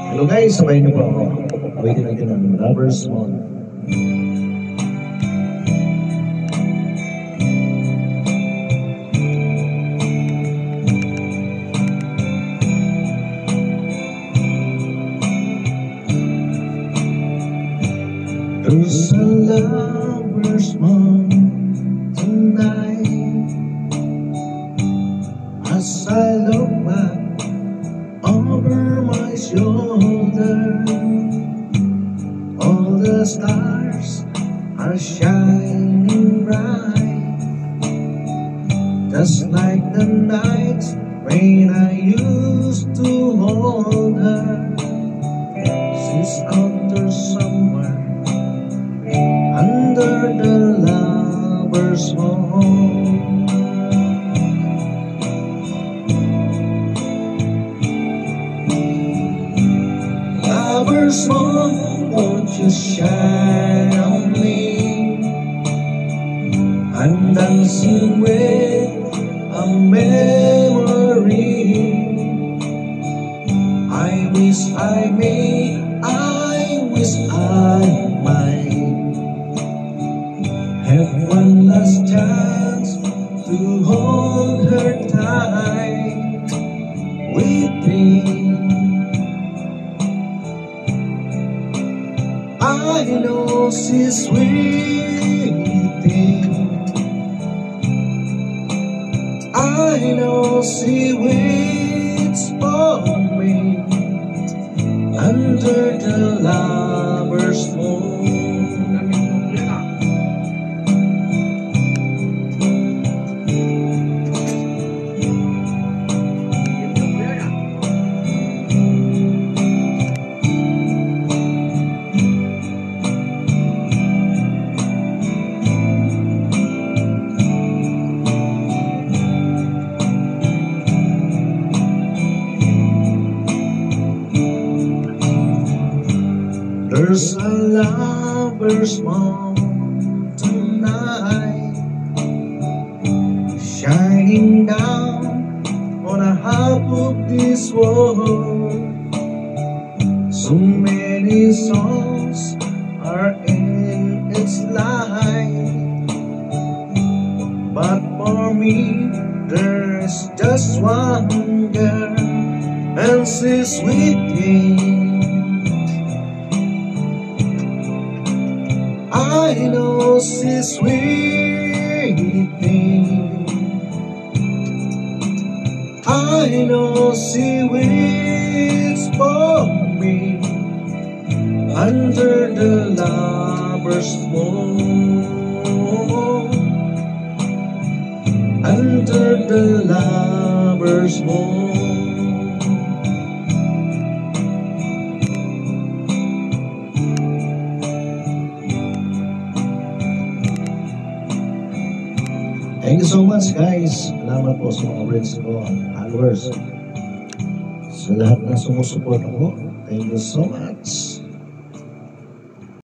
Hello guys, sabay niyo po ako. Awitin natin ang Lover's Moon. There's a lover's moon tonight as I look back over my shoulder. All the stars are shining bright, just like the night when I used to hold her. She's out there somewhere under the lover's moon. Lover's moon, won't you shine on me? I'm dancing with a memory. I wish I may, I wish I might have one last chance to hold her tight with me. I know she's waiting. I know she waits for me under the lover's moon. There's a lover's moon tonight, shining down on a half of this world. So many songs are in its light, but for me there's just one girl, and she's waiting. I know she's waiting. I know she waits for me under the lover's moon. Under the lover's moon. Thank you so much guys. Salamat po sa mga friends ko, followers. Sa lahat na sumusupport ako. Thank you so much.